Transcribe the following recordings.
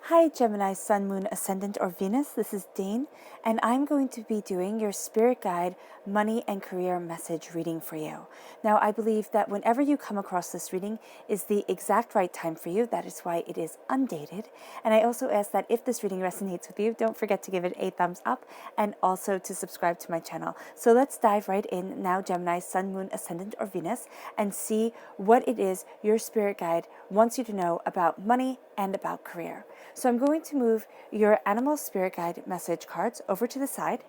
Hi Gemini, Sun, Moon, Ascendant, or Venus. This is Dane, and I'm going to be doing your Spirit Guide Money and Career Message reading for you. Now, I believe that whenever you come across this reading is the exact right time for you. That is why it is undated. And I also ask that if this reading resonates with you, don't forget to give it a thumbs up and also to subscribe to my channel. So let's dive right in now, Gemini, Sun, Moon, Ascendant, or Venus, and see what it is your Spirit Guide wants you to know about money and about career. So I'm going to move your Animal Spirit Guide message cards over to the side,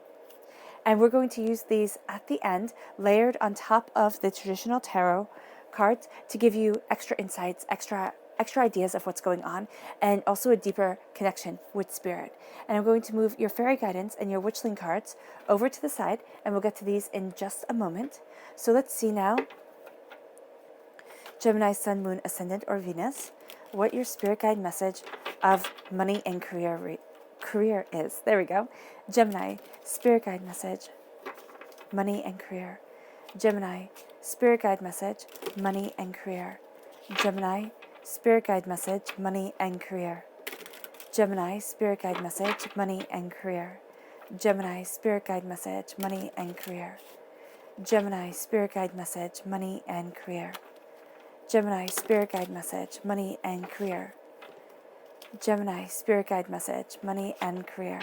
and we're going to use these at the end, layered on top of the traditional tarot cards, to give you extra insights, extra ideas of what's going on, and also a deeper connection with spirit. And I'm going to move your fairy guidance and your witchling cards over to the side, and we'll get to these in just a moment. So let's see now, Gemini, Sun, Moon, Ascendant, or Venus, what your Spirit Guide message of money and career is. There we go. Gemini, Spirit Guide message, money and career. Gemini, Spirit Guide message, money and career. Gemini, Spirit Guide message, money and career. Gemini, Spirit Guide message, money and career. Gemini, Spirit Guide message, money and career. Gemini, Spirit Guide message, money and career. Gemini, Spirit Guide message, money and career. Gemini, Spirit Guide message, money and career.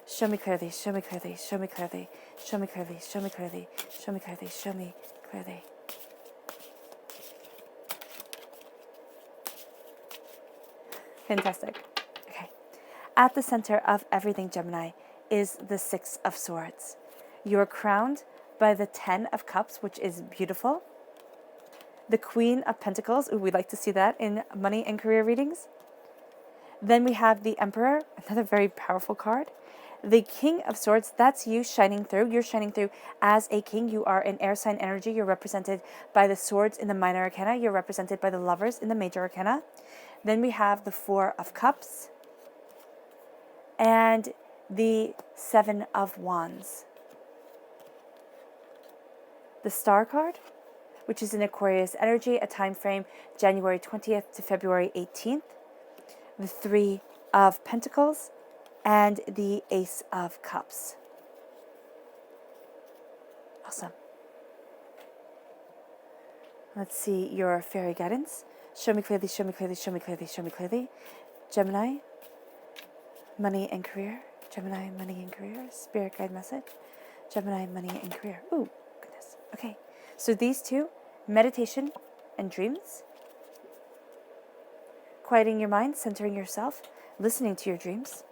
Show me clearly, show me clearly, show me clearly, show me clearly, show me clearly, show me clearly, show me clearly. Fantastic. Okay. At the center of everything, Gemini, is the Six of Swords. You're crowned by the Ten of Cups, which is beautiful. The Queen of Pentacles. Ooh, we'd like to see that in money and career readings. Then we have the Emperor, another very powerful card. The King of Swords, that's you shining through. You're shining through as a king. You are an air sign energy. You're represented by the swords in the minor arcana. You're represented by the lovers in the major arcana. Then we have the Four of Cups and the Seven of Wands. The Star card, which is an Aquarius energy, a time frame January 20th to February 18th. The Three of Pentacles and the Ace of Cups. Awesome. Let's see your fairy guidance. Show me clearly, show me clearly, show me clearly, show me clearly. Gemini, money and career. Gemini, money and career. Spirit Guide message. Gemini, money and career. Ooh, goodness. Okay, so these two, meditation and dreams. Quieting your mind, centering yourself, listening to your dreams.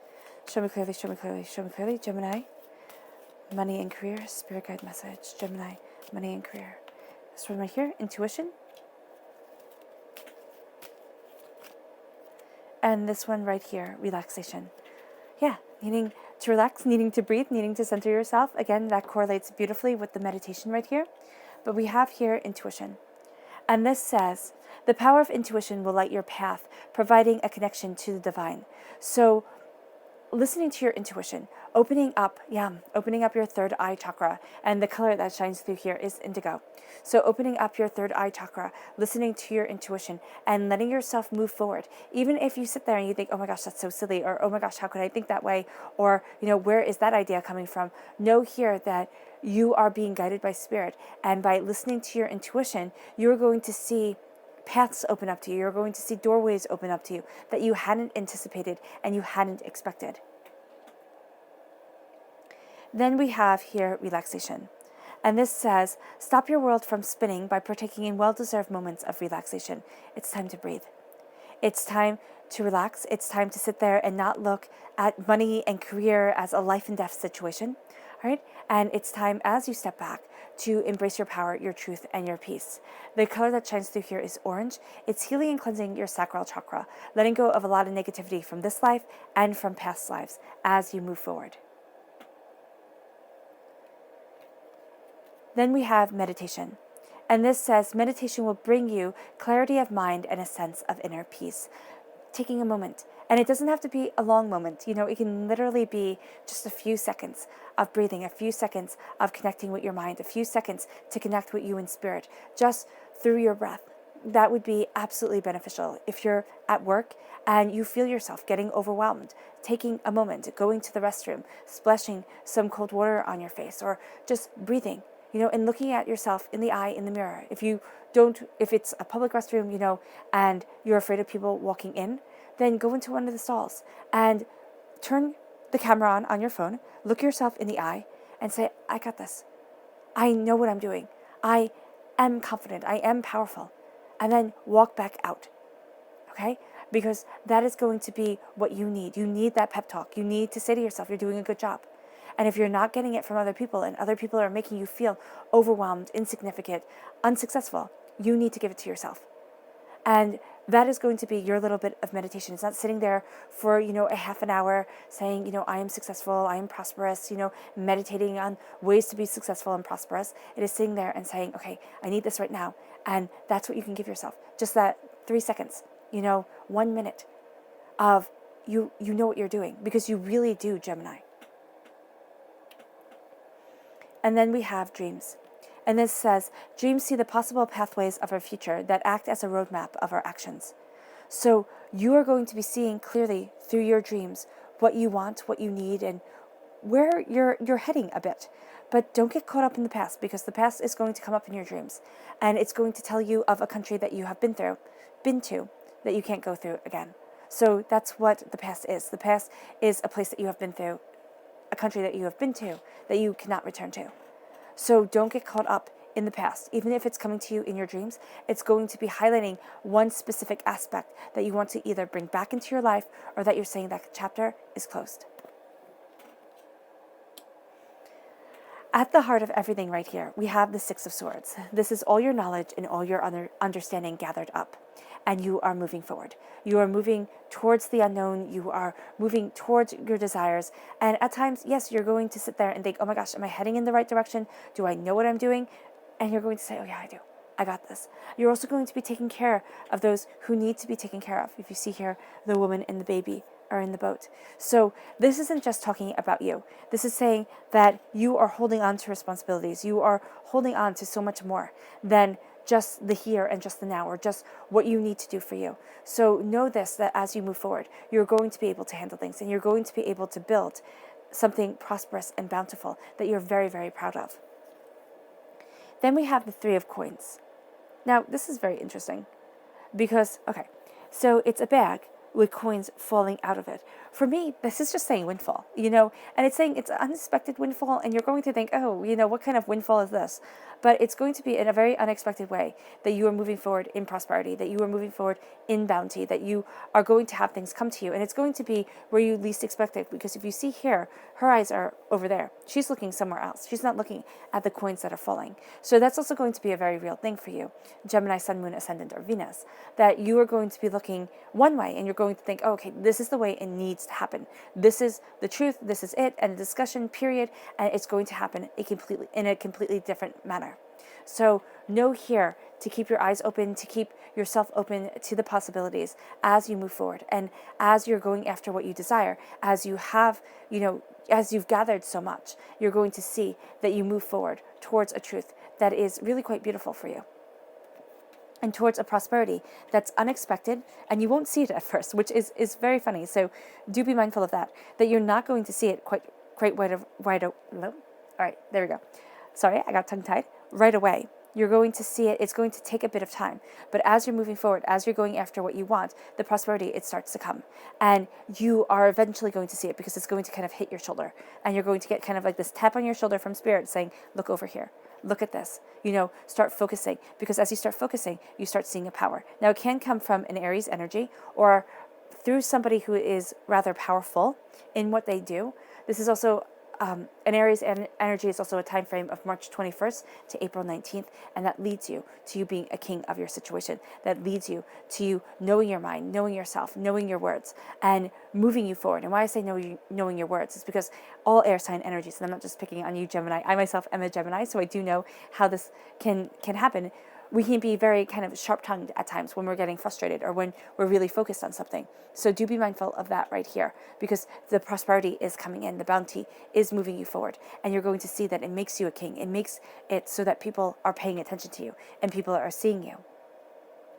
Show me clearly, show me clearly, show me clearly. Gemini, money and career. Spirit Guide message. Gemini, money and career. This one right here, intuition. And this one right here, relaxation. Yeah, needing to relax, needing to breathe, needing to center yourself. Again, that correlates beautifully with the meditation right here. But we have here intuition. And this says, the power of intuition will light your path, providing a connection to the divine. So listening to your intuition, opening up your third eye chakra, and the color that shines through here is indigo. So opening up your third eye chakra, listening to your intuition, and letting yourself move forward. Even if you sit there and you think, oh my gosh, that's so silly, or oh my gosh, how could I think that way? Or, where is that idea coming from? Know here that you are being guided by spirit, and by listening to your intuition, you're going to see paths open up to you. You're going to see doorways open up to you that you hadn't anticipated and you hadn't expected. Then we have here relaxation. And this says, stop your world from spinning by partaking in well-deserved moments of relaxation. It's time to breathe. It's time to relax. It's time to sit there and not look at money and career as a life and death situation. All right? And it's time, as you step back, to embrace your power, your truth, and your peace. The color that shines through here is orange. It's healing and cleansing your sacral chakra, letting go of a lot of negativity from this life and from past lives as you move forward. Then we have meditation. And this says meditation will bring you clarity of mind and a sense of inner peace. Taking a moment. And it doesn't have to be a long moment. It can literally be just a few seconds of breathing, a few seconds of connecting with your mind, a few seconds to connect with you in spirit, just through your breath. that would be absolutely beneficial. If you're at work and you feel yourself getting overwhelmed, taking a moment, going to the restroom, splashing some cold water on your face, or just breathing, and looking at yourself in the eye in the mirror. If it's a public restroom, and you're afraid of people walking in, then go into one of the stalls and turn the camera on your phone, look yourself in the eye, and say, I got this. I know what I'm doing. I am confident. I am powerful. And then walk back out. Okay? Because that is going to be what you need. You need that pep talk. You need to say to yourself, you're doing a good job. And if you're not getting it from other people and other people are making you feel overwhelmed, insignificant, unsuccessful, you need to give it to yourself. And that is going to be your little bit of meditation. It's not sitting there for, a half an hour saying, I am successful, I am prosperous, meditating on ways to be successful and prosperous. It is sitting there and saying, okay, I need this right now. And that's what you can give yourself. Just that 3 seconds, 1 minute of you know what you're doing, because you really do, Gemini. And then we have dreams. And this says, dreams see the possible pathways of our future that act as a roadmap of our actions. So you are going to be seeing clearly through your dreams what you want, what you need, and where you're heading a bit. But don't get caught up in the past, because the past is going to come up in your dreams. And it's going to tell you of a country that you have been to, that you can't go through again. So that's what the past is. The past is a place that you have been through, a country that you have been to, that you cannot return to. So don't get caught up in the past. Even if it's coming to you in your dreams, it's going to be highlighting one specific aspect that you want to either bring back into your life, or that you're saying that chapter is closed. At the heart of everything right here, we have the Six of Swords. This is all your knowledge and all your understanding gathered up. And you are moving forward. You are moving towards the unknown. You are moving towards your desires. And at times, yes, you're going to sit there and think, oh my gosh, am I heading in the right direction? Do I know what I'm doing? And you're going to say, oh yeah, I do. I got this. You're also going to be taking care of those who need to be taken care of. If you see here, the woman and the baby are in the boat. So this isn't just talking about you. This is saying that you are holding on to responsibilities. You are holding on to so much more than just the here and just the now, or just what you need to do for you. So know this, that as you move forward, you're going to be able to handle things, and you're going to be able to build something prosperous and bountiful that you're very, very proud of. Then we have the Three of Coins. Now, this is very interesting because, so it's a bag with coins falling out of it. For me, this is just saying windfall, and it's saying it's an unexpected windfall, and you're going to think, oh, what kind of windfall is this? But it's going to be in a very unexpected way that you are moving forward in prosperity, that you are moving forward in bounty, that you are going to have things come to you, and it's going to be where you least expect it. Because if you see here, her eyes are over there. She's looking somewhere else. She's not looking at the coins that are falling. So that's also going to be a very real thing for you, Gemini, Sun, Moon, Ascendant, or Venus, that you are going to be looking one way, and you're going to think, oh, okay, this is the way it needs to happen. This is the truth. This is it. And a discussion, period. And it's going to happen in a completely different manner. So know here to keep your eyes open, to keep yourself open to the possibilities as you move forward, and as you're going after what you desire, as you have, as you've gathered so much, you're going to see that you move forward towards a truth that is really quite beautiful for you, and towards a prosperity that's unexpected, and you won't see it at first, which is very funny. So do be mindful of that you're not going to see it quite all right, there we go. Sorry, I got tongue-tied. Right away. You're going to see it. It's going to take a bit of time. But as you're moving forward, as you're going after what you want, the prosperity, it starts to come. And you are eventually going to see it, because it's going to kind of hit your shoulder. And you're going to get kind of like this tap on your shoulder from Spirit saying, look over here. Look at this. Start focusing. Because as you start focusing, you start seeing a power. Now, it can come from an Aries energy, or through somebody who is rather powerful in what they do. This is also an Aries energy is also a time frame of March 21st to April 19th, and that leads you to you being a king of your situation. That leads you to you knowing your mind, knowing yourself, knowing your words, and moving you forward. And why I say knowing your words is because all air sign energies, and I'm not just picking on you, Gemini. I myself am a Gemini, so I do know how this can happen. We can be very kind of sharp-tongued at times when we're getting frustrated, or when we're really focused on something. So do be mindful of that right here, because the prosperity is coming in, the bounty is moving you forward, and you're going to see that it makes you a king. It makes it so that people are paying attention to you and people are seeing you.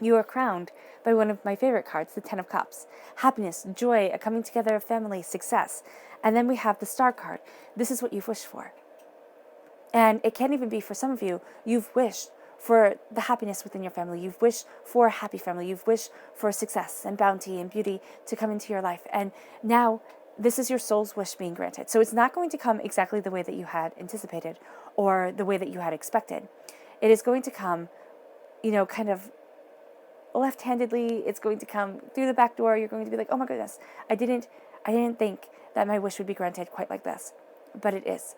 You are crowned by one of my favorite cards, the Ten of Cups. Happiness, joy, a coming together of family, success. And then we have the Star card. This is what you've wished for. And it can even be, for some of you, you've wished for the happiness within your family. You've wished for a happy family. You've wished for success and bounty and beauty to come into your life. And now this is your soul's wish being granted. So it's not going to come exactly the way that you had anticipated or the way that you had expected. It is going to come, kind of left-handedly. It's going to come through the back door. You're going to be like, oh my goodness, I didn't think that my wish would be granted quite like this. But it is.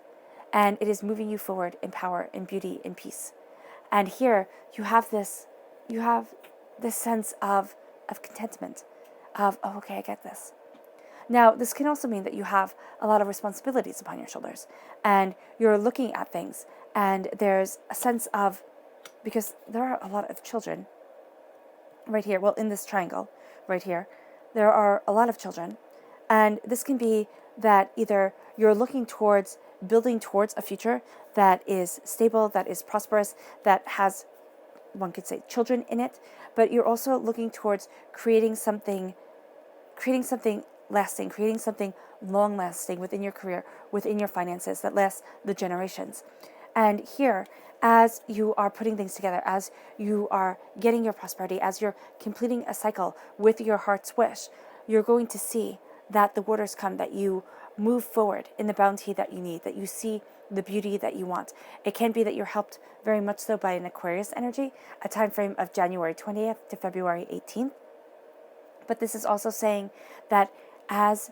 And it is moving you forward in power, in beauty, in peace. And here you have this sense of contentment, of, oh, okay, I get this. Now, this can also mean that you have a lot of responsibilities upon your shoulders, and you're looking at things, and there's a sense of, because there are a lot of children right here, well, in this triangle right here, there are a lot of children, and this can be that either you're looking towards building towards a future that is stable, that is prosperous, that has, one could say, children in it, but you're also looking towards creating something lasting, creating something long-lasting within your career, within your finances, that lasts the generations. And here, as you are putting things together, as you are getting your prosperity, as you're completing a cycle with your heart's wish, you're going to see that the waters come, that you move forward in the bounty that you need, that you see the beauty that you want. It can be that you're helped very much so by an Aquarius energy, a time frame of January 20th to February 18th. But this is also saying that as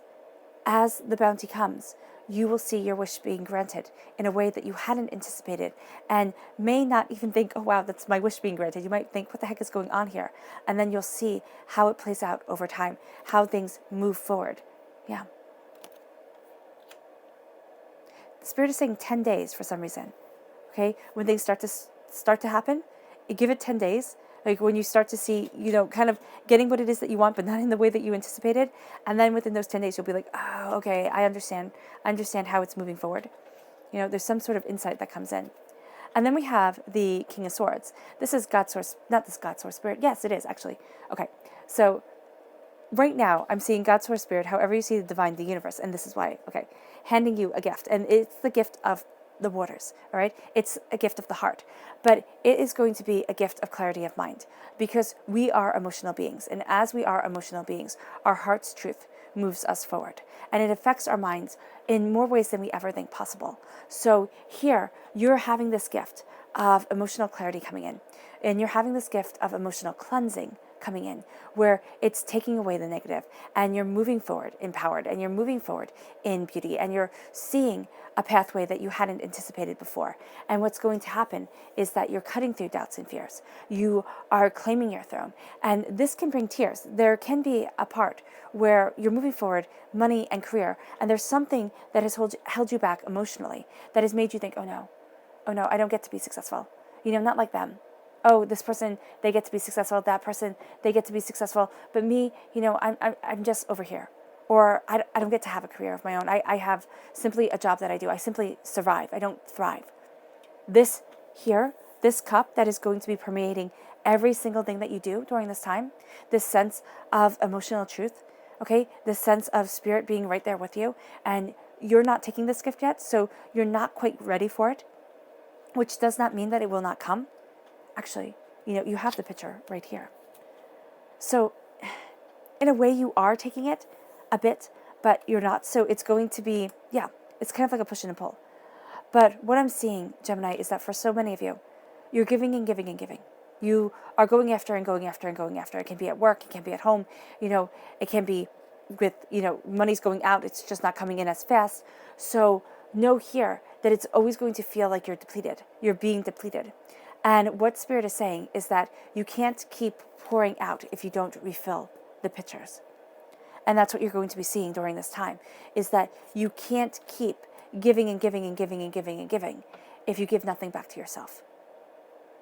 the bounty comes, you will see your wish being granted in a way that you hadn't anticipated, and may not even think, oh wow, that's my wish being granted. You might think, what the heck is going on here? And then you'll see how it plays out over time, how things move forward. Yeah. The Spirit is saying 10 days for some reason. Okay? When things start to happen, you give it 10 days. Like when you start to see, kind of getting what it is that you want, but not in the way that you anticipated. And then within those 10 days, you'll be like, oh, okay, I understand how it's moving forward. There's some sort of insight that comes in. And then we have the King of Swords. This is God's Source, not this God's Source Spirit. Yes, it is actually. Okay, so right now I'm seeing God's Source Spirit, however you see the divine, the universe, and this is why, okay, handing you a gift. And it's the gift of the waters, all right? It's a gift of the heart, but it is going to be a gift of clarity of mind, because we are emotional beings. And as we are emotional beings, our heart's truth moves us forward, and it affects our minds in more ways than we ever think possible. So here, you're having this gift of emotional clarity coming in, and you're having this gift of emotional cleansing coming in, where it's taking away the negative, and you're moving forward empowered, and you're moving forward in beauty, and you're seeing a pathway that you hadn't anticipated before. And what's going to happen is that you're cutting through doubts and fears. You are claiming your throne, and this can bring tears. There can be a part where you're moving forward, money and career, and there's something that has held you back emotionally, that has made you think, oh no, I don't get to be successful. Not like them. Oh, this person, they get to be successful. That person, they get to be successful. But me, I'm just over here. Or I don't get to have a career of my own. I have simply a job that I do. I simply survive. I don't thrive. This here, this cup that is going to be permeating every single thing that you do during this time, this sense of emotional truth, okay, this sense of spirit being right there with you, and you're not taking this gift yet, so you're not quite ready for it, which does not mean that it will not come. Actually, you have the picture right here. So in a way you are taking it a bit, but you're not. So it's going to be, it's kind of like a push and a pull. But what I'm seeing, Gemini, is that for so many of you, you're giving and giving and giving. You are going after and going after and going after. It can be at work, it can be at home, it can be with, money's going out, it's just not coming in as fast. So know here that it's always going to feel like you're depleted. You're being depleted. And what Spirit is saying is that you can't keep pouring out if you don't refill the pitchers. And that's what you're going to be seeing during this time, is that you can't keep giving and giving and giving and giving and giving if you give nothing back to yourself.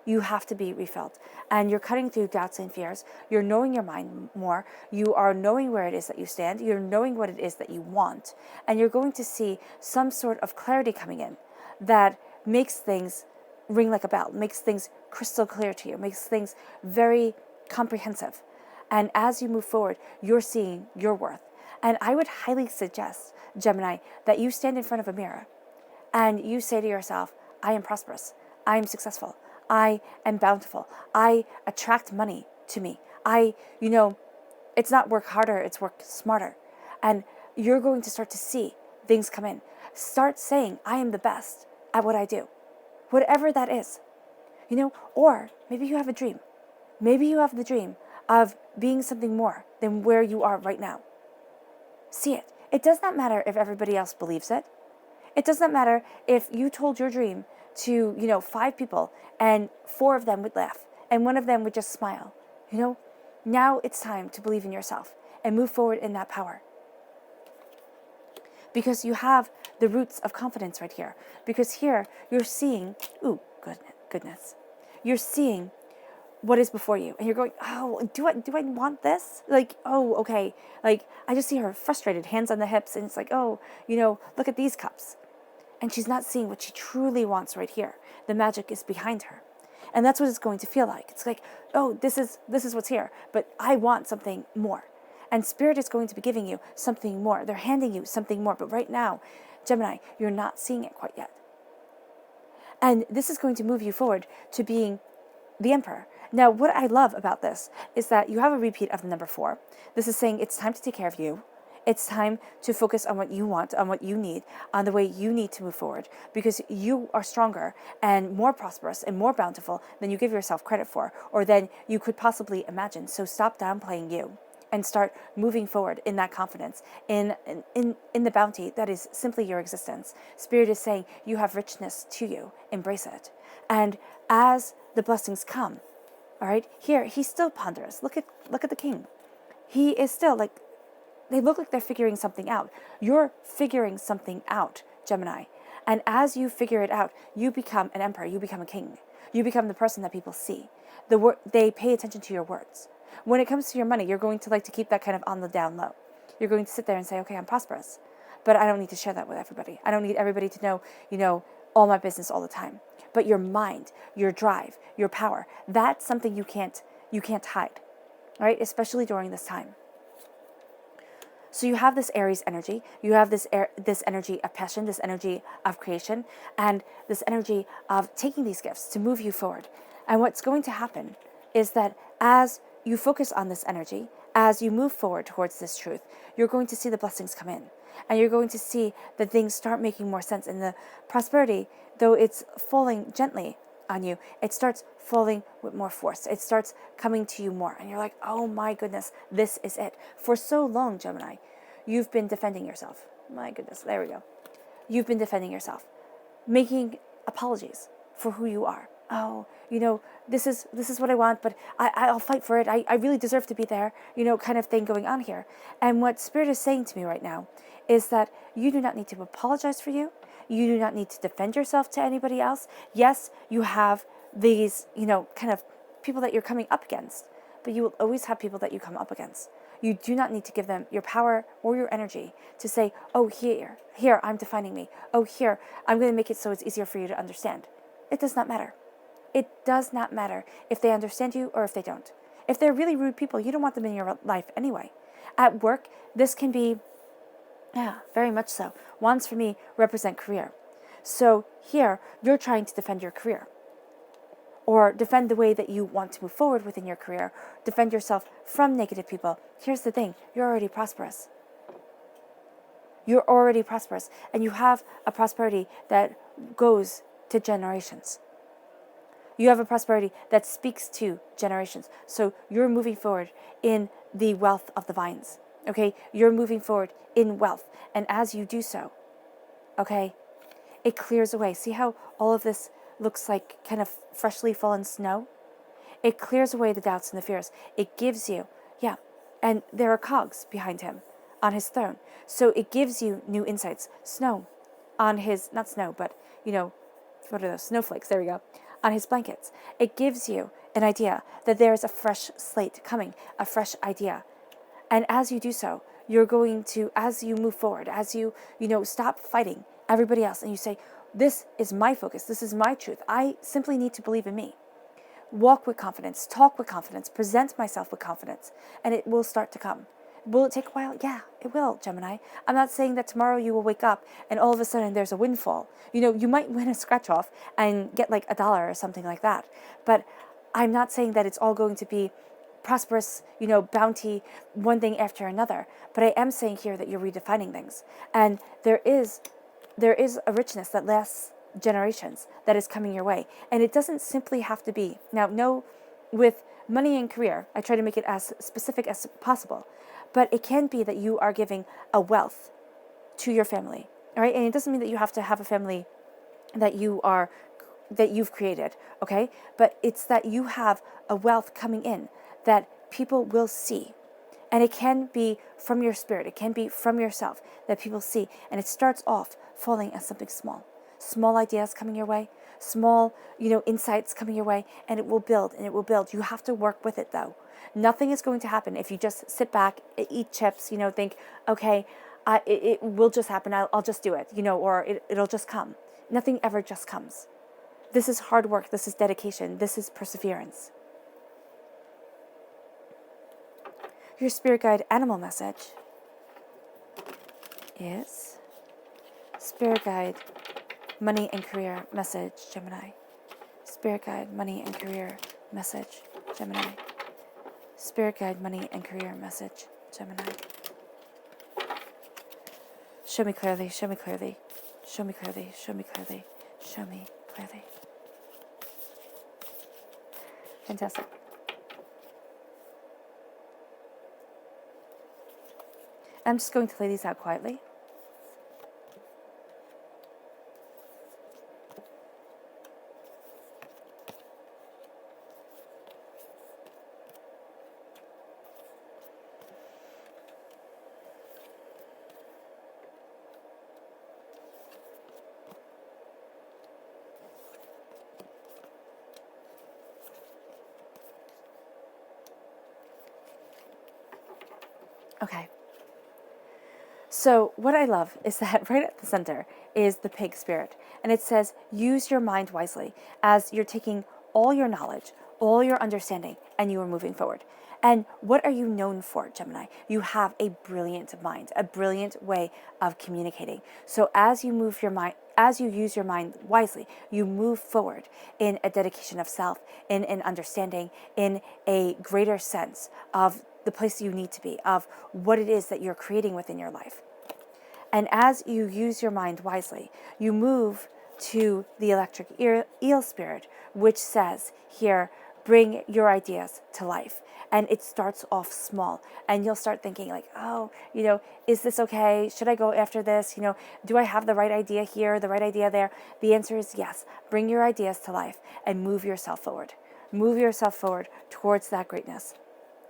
You have to be refilled. And you're cutting through doubts and fears. You're knowing your mind more. You are knowing where it is that you stand. You're knowing what it is that you want. And you're going to see some sort of clarity coming in that makes things ring like a bell, makes things crystal clear to you, makes things very comprehensive. And as you move forward, you're seeing your worth. And I would highly suggest, Gemini, that you stand in front of a mirror and you say to yourself, I am prosperous. I am successful. I am bountiful. I attract money to me. It's not work harder, it's work smarter. And you're going to start to see things come in. Start saying, I am the best at what I do. Whatever that is. Or maybe you have a dream. Maybe you have the dream of being something more than where you are right now. See it. It does not matter if everybody else believes it. It does not matter if you told your dream to, 5 people and 4 of them would laugh and 1 of them would just smile. Now it's time to believe in yourself and move forward in that power. Because you have the roots of confidence right here. Because here you're seeing, goodness. You're seeing what is before you. And you're going, oh, do I want this? Okay. I just see her frustrated, hands on the hips. And it's like, look at these cups. And she's not seeing what she truly wants right here. The magic is behind her. And that's what it's going to feel like. It's like, oh, this is what's here. But I want something more. And Spirit is going to be giving you something more. They're handing you something more. But right now, Gemini, you're not seeing it quite yet. And this is going to move you forward to being the Emperor. Now, what I love about this is that you have a repeat of the number 4. This is saying it's time to take care of you. It's time to focus on what you want, on what you need, on the way you need to move forward, because you are stronger and more prosperous and more bountiful than you give yourself credit for, or than you could possibly imagine. So stop downplaying you and start moving forward in that confidence, in the bounty that is simply your existence. Spirit is saying you have richness to you. Embrace it. And as the blessings come, all right, here, he's still ponderous. Look at the king. He is still they look like they're figuring something out. You're figuring something out, Gemini. And as you figure it out, you become an emperor. You become a king. You become the person that people see. They pay attention to your words. When it comes to your money, you're going to like to keep that kind of on the down low. You're going to sit there and say, okay, I'm prosperous, but I don't need to share that with everybody. I don't need everybody to know, all my business all the time. But your mind, your drive, your power, that's something you can't hide, right? Especially during this time. So you have this Aries energy, you have this energy of passion, this energy of creation, and this energy of taking these gifts to move you forward. And what's going to happen is that as you focus on this energy, as you move forward towards this truth, you're going to see the blessings come in. And you're going to see that things start making more sense. And the prosperity, though it's falling gently on you, it starts falling with more force. It starts coming to you more. And you're like, oh my goodness, this is it. For so long, Gemini, you've been defending yourself. My goodness, there we go. You've been defending yourself, making apologies for who you are. Oh, this is what I want, but I'll fight for it. I really deserve to be there, kind of thing going on here. And what Spirit is saying to me right now is that you do not need to apologize for you. You do not need to defend yourself to anybody else. Yes, you have these, kind of people that you're coming up against, but you will always have people that you come up against. You do not need to give them your power or your energy to say, oh, here, I'm defining me. Oh, here, I'm going to make it so it's easier for you to understand. It does not matter. It does not matter if they understand you or if they don't. If they're really rude people, you don't want them in your life anyway. At work, this can be, very much so. Wands for me represent career. So here, you're trying to defend your career, or defend the way that you want to move forward within your career, defend yourself from negative people. Here's the thing, you're already prosperous. You're already prosperous, and you have a prosperity that goes to generations. You have a prosperity that speaks to generations. So you're moving forward in the wealth of the vines. Okay? You're moving forward in wealth. And as you do so, okay, it clears away. See how all of this looks like kind of freshly fallen snow? It clears away the doubts and the fears. It gives you, and there are cogs behind him on his throne. So it gives you new insights. Snow on his, not snow, but, what are those? Snowflakes, there we go. On his blankets. It gives you an idea that there is a fresh slate coming, a fresh idea. And as you do so, you're going to, as you move forward, as you, stop fighting everybody else and you say, this is my focus, this is my truth. I simply need to believe in me. walk with confidence, talk with confidence, present myself with confidence, and it will start to come. Will it take a while? Yeah, it will, Gemini. I'm not saying that tomorrow you will wake up and all of a sudden there's a windfall. You might win a scratch off and get like $1 or something like that. But I'm not saying that it's all going to be prosperous, bounty, one thing after another. But I am saying here that you're redefining things. And there is a richness that lasts generations that is coming your way. And it doesn't simply have to be, now, no, with money and career, I try to make it as specific as possible. But it can be that you are giving a wealth to your family, all right? And it doesn't mean that you have to have a family that you've created, okay? But it's that you have a wealth coming in that people will see. And it can be from your spirit, it can be from yourself that people see. And it starts off falling as something small. Small ideas coming your way, small, insights coming your way, and it will build and it will build. You have to work with it though. Nothing is going to happen if you just sit back, eat chips, think, okay, it will just happen. I'll just do it, or it'll just come. Nothing ever just comes. This is hard work. This is dedication. This is perseverance. Your spirit guide animal message is spirit guide money and career message, Gemini. Spirit guide money and career message, Gemini. Spirit guide money and career message, Gemini. Show me clearly, show me clearly, show me clearly, show me clearly, show me clearly. Fantastic. I'm just going to lay these out quietly. Okay. So what I love is that right at the center is the pig spirit. And it says, use your mind wisely as you're taking all your knowledge, all your understanding, and you are moving forward. And what are you known for, Gemini? You have a brilliant mind, a brilliant way of communicating. So as you move your mind, as you use your mind wisely, you move forward in a dedication of self, in an understanding, in a greater sense of the place you need to be, of what it is that you're creating within your life. And as you use your mind wisely, you move to the electric eel spirit, which says here, bring your ideas to life. And it starts off small, and you'll start thinking like, oh, is this okay? Should I go after this? Do I have the right idea here, the right idea there? The answer is yes. Bring your ideas to life and move yourself forward. Move yourself forward towards that greatness.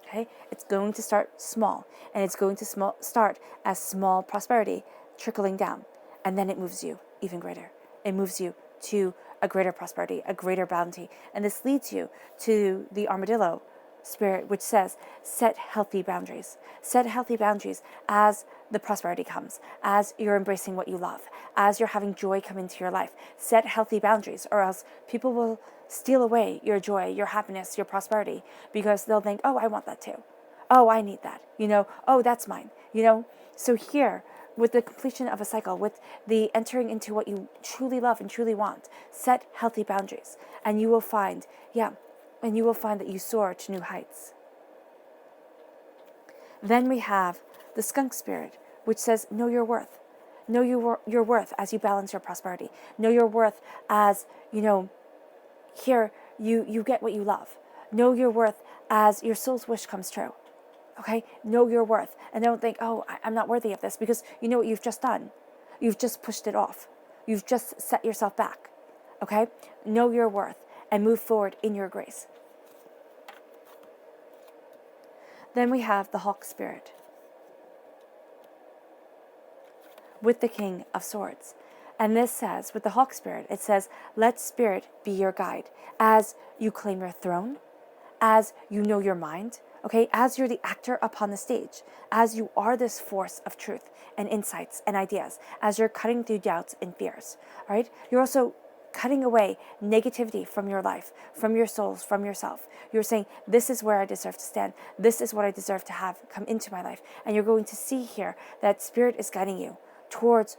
Okay? It's going to start small, and it's going to start as small prosperity trickling down, and then it moves you even greater. It moves you to a greater prosperity, a greater bounty, and this leads you to the armadillo spirit, which says, set healthy boundaries. Set healthy boundaries as the prosperity comes, as you're embracing what you love, as you're having joy come into your life. Set healthy boundaries, or else people will steal away your joy, your happiness, your prosperity, because they'll think, oh, I want that too. Oh, I need that. Oh, that's mine. So here, with the completion of a cycle, with the entering into what you truly love and truly want, set healthy boundaries, and you will find, that you soar to new heights. Then we have the skunk spirit, which says, know your worth. Know your worth as you balance your prosperity. Know your worth as, here you get what you love. Know your worth as your soul's wish comes true. Okay? Know your worth. And don't think, oh, I'm not worthy of this, because you know what you've just done. You've just pushed it off. You've just set yourself back. Okay? Know your worth and move forward in your grace. Then we have the hawk spirit with the King of Swords. And this says, with the hawk spirit, it says, let spirit be your guide as you claim your throne, as you know your mind, okay, as you're the actor upon the stage, as you are this force of truth and insights and ideas, as you're cutting through doubts and fears, all right? You're also cutting away negativity from your life, from your souls, from yourself. You're saying, this is where I deserve to stand. This is what I deserve to have come into my life. And you're going to see here that Spirit is guiding you towards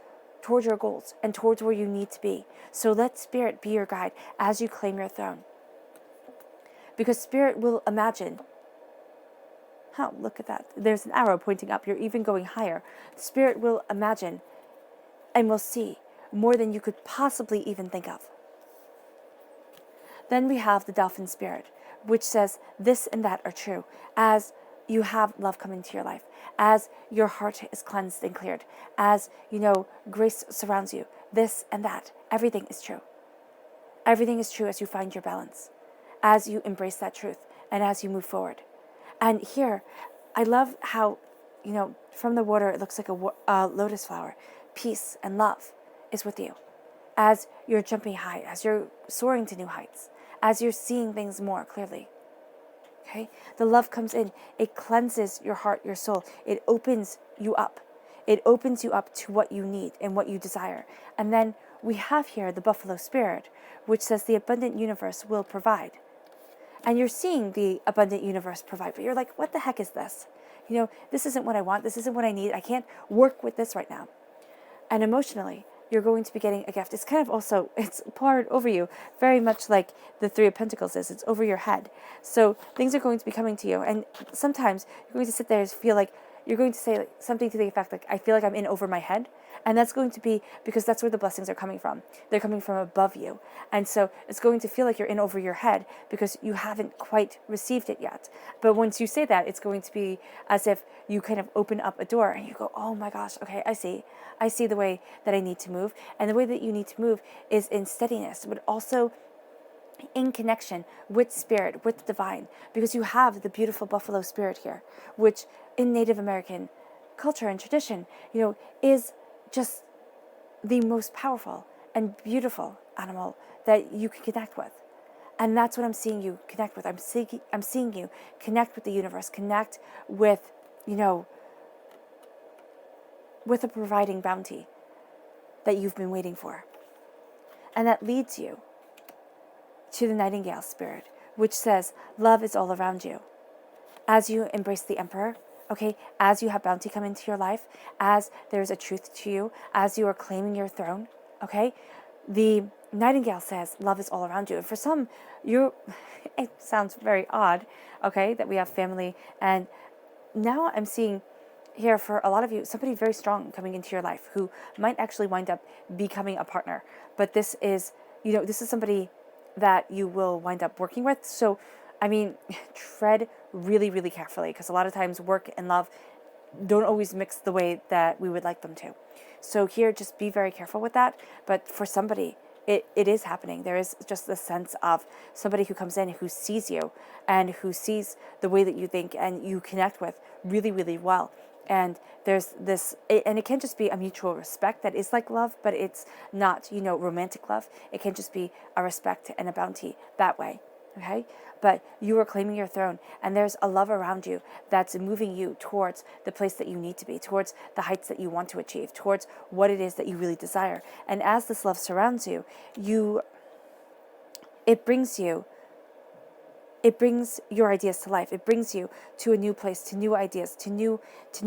your goals and towards where you need to be. So let Spirit be your guide as you claim your throne. Because Spirit will imagine, oh, look at that. There's an arrow pointing up. You're even going higher. Spirit will imagine and will see more than you could possibly even think of. Then we have the Dolphin Spirit, which says this and that are true as you have love come into your life, as your heart is cleansed and cleared, as, grace surrounds you. This and that, everything is true. Everything is true as you find your balance, as you embrace that truth, and as you move forward. And here, I love how, from the water, it looks like a lotus flower. Peace and love is with you as you're jumping high, as you're soaring to new heights, as you're seeing things more clearly. Okay? The love comes in. It cleanses your heart, your soul. It opens you up. It opens you up to what you need and what you desire. And then we have here the Buffalo Spirit, which says the abundant universe will provide. And you're seeing the abundant universe provide, but you're like, what the heck is this? This isn't what I want. This isn't what I need. I can't work with this right now. And emotionally, you're going to be getting a gift. It's kind of also, it's poured over you, very much like the Three of Pentacles is. It's over your head. So things are going to be coming to you. And sometimes you're going to sit there and feel like, you're going to say something to the effect like, I feel like I'm in over my head. And that's going to be because that's where the blessings are coming from. They're coming from above you. And so it's going to feel like you're in over your head because you haven't quite received it yet. But once you say that, it's going to be as if you kind of open up a door and you go, oh my gosh, okay, I see. I see the way that I need to move. And the way that you need to move is in steadiness, but also in connection with Spirit, with the divine, because you have the beautiful Buffalo Spirit here, which in Native American culture and tradition, is just the most powerful and beautiful animal that you can connect with. And that's what I'm seeing you connect with. I'm seeing you connect with the universe, connect with, with a providing bounty that you've been waiting for. And that leads you to the Nightingale Spirit, which says love is all around you. As you embrace the Emperor, okay, as you have bounty come into your life, as there's a truth to you, as you are claiming your throne, okay, the Nightingale says love is all around you. And for some, it sounds very odd, okay, that we have family. And now I'm seeing here for a lot of you, somebody very strong coming into your life who might actually wind up becoming a partner. But this is, this is somebody that you will wind up working with. So, tread really, really carefully, because a lot of times work and love don't always mix the way that we would like them to. So here, just be very careful with that. But for somebody, it is happening. There is just the sense of somebody who comes in who sees you and who sees the way that you think and you connect with really, really well. And there's this, and it can just be a mutual respect that is like love, but it's not, romantic love. It can just be a respect and a bounty that way, okay? But you are claiming your throne, and there's a love around you that's moving you towards the place that you need to be, towards the heights that you want to achieve, towards what it is that you really desire. And as this love surrounds you, it brings your ideas to life. It brings you to a new place, to new ideas, to new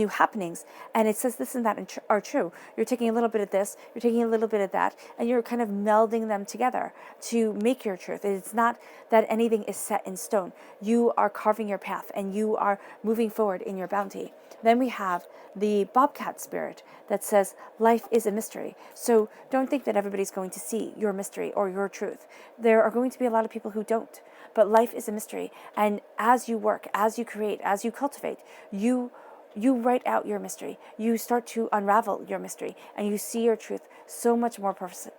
happenings. And it says this and that are true. You're taking a little bit of this, you're taking a little bit of that, and you're kind of melding them together to make your truth. It's not that anything is set in stone. You are carving your path and you are moving forward in your bounty. Then we have the Bobcat Spirit that says life is a mystery. So don't think that everybody's going to see your mystery or your truth. There are going to be a lot of people who don't. But life is a mystery. And as you work, as you create, as you cultivate, you write out your mystery. You start to unravel your mystery. And you see your truth so much more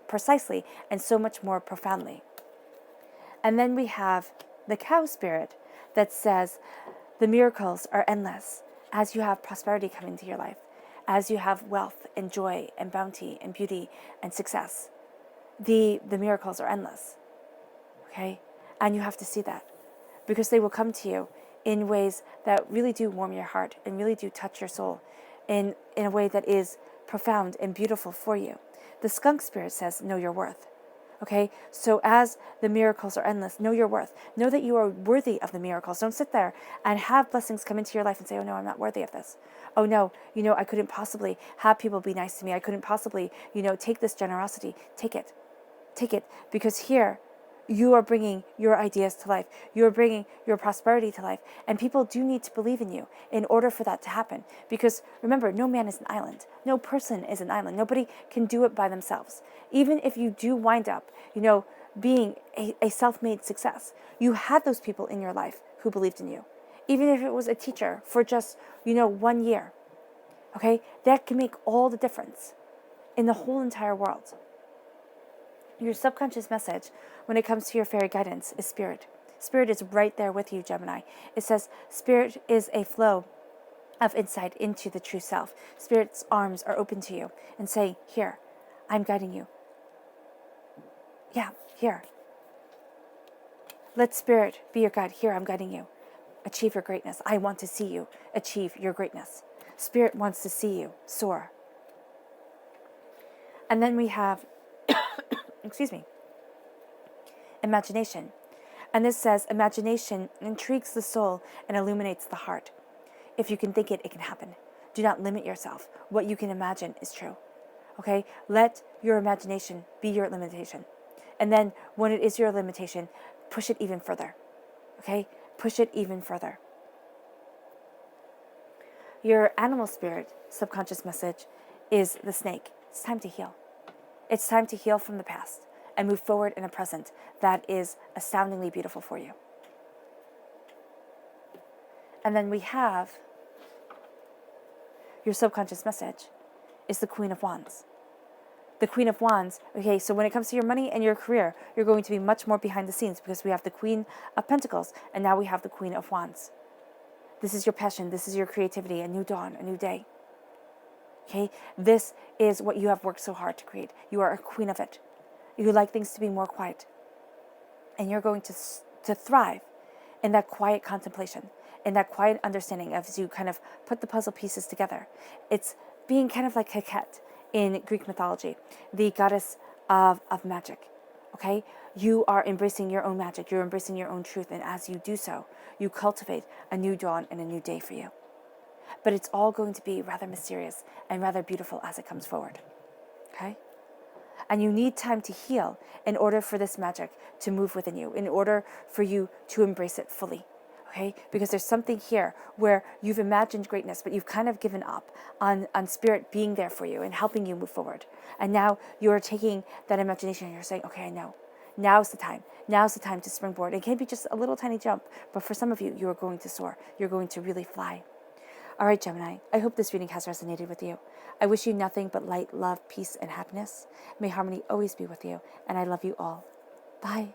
precisely and so much more profoundly. And then we have the Cow Spirit that says the miracles are endless as you have prosperity come into your life, as you have wealth and joy and bounty and beauty and success. The miracles are endless. Okay? And you have to see that, because they will come to you in ways that really do warm your heart and really do touch your soul in a way that is profound and beautiful for you. The Skunk Spirit says, know your worth. Okay, so as the miracles are endless, know your worth. Know that you are worthy of the miracles. Don't sit there and have blessings come into your life and say, oh no, I'm not worthy of this. Oh no, I couldn't possibly have people be nice to me. I couldn't possibly, take this generosity. Take it. Take it, because here you are bringing your ideas to life. You are bringing your prosperity to life. And people do need to believe in you in order for that to happen. Because remember, no man is an island. No person is an island. Nobody can do it by themselves. Even if you do wind up, being a self-made success, you had those people in your life who believed in you. Even if it was a teacher for just, 1 year. Okay? That can make all the difference in the whole entire world. Your subconscious message when it comes to your fairy guidance is spirit. Spirit is right there with you, Gemini. It says spirit is a flow of insight into the true self. Spirit's arms are open to you and saying, here, I'm guiding you. Yeah, here. Let spirit be your guide. Here, I'm guiding you. Achieve your greatness. I want to see you achieve your greatness. Spirit wants to see you soar. And then we have imagination. And this says, imagination intrigues the soul and illuminates the heart. If you can think it, it can happen. Do not limit yourself. What you can imagine is true. Okay? Let your imagination be your limitation. And then when it is your limitation, push it even further. Okay? Push it even further. Your animal spirit subconscious message is the snake. It's time to heal. It's time to heal from the past and move forward in a present that is astoundingly beautiful for you. And then we have your subconscious message is the Queen of Wands. The Queen of Wands, okay, so when it comes to your money and your career, you're going to be much more behind the scenes because we have the Queen of Pentacles and now we have the Queen of Wands. This is your passion. This is your creativity, a new dawn, a new day. Okay, this is what you have worked so hard to create. You are a queen of it. You like things to be more quiet. And you're going to thrive in that quiet contemplation, in that quiet understanding as you kind of put the puzzle pieces together. It's being kind of like Heket in Greek mythology, the goddess of magic. Okay? You are embracing your own magic. You're embracing your own truth. And as you do so, you cultivate a new dawn and a new day for you. But it's all going to be rather mysterious and rather beautiful as it comes forward. Okay? And you need time to heal in order for this magic to move within you, in order for you to embrace it fully. Okay? Because there's something here where you've imagined greatness, but you've kind of given up on spirit being there for you and helping you move forward. And now you're taking that imagination and you're saying, okay, I know. Now's the time. Now's the time to springboard. It can be just a little tiny jump, but for some of you, you are going to soar. You're going to really fly. All right, Gemini, I hope this reading has resonated with you. I wish you nothing but light, love, peace, and happiness. May harmony always be with you, and I love you all. Bye.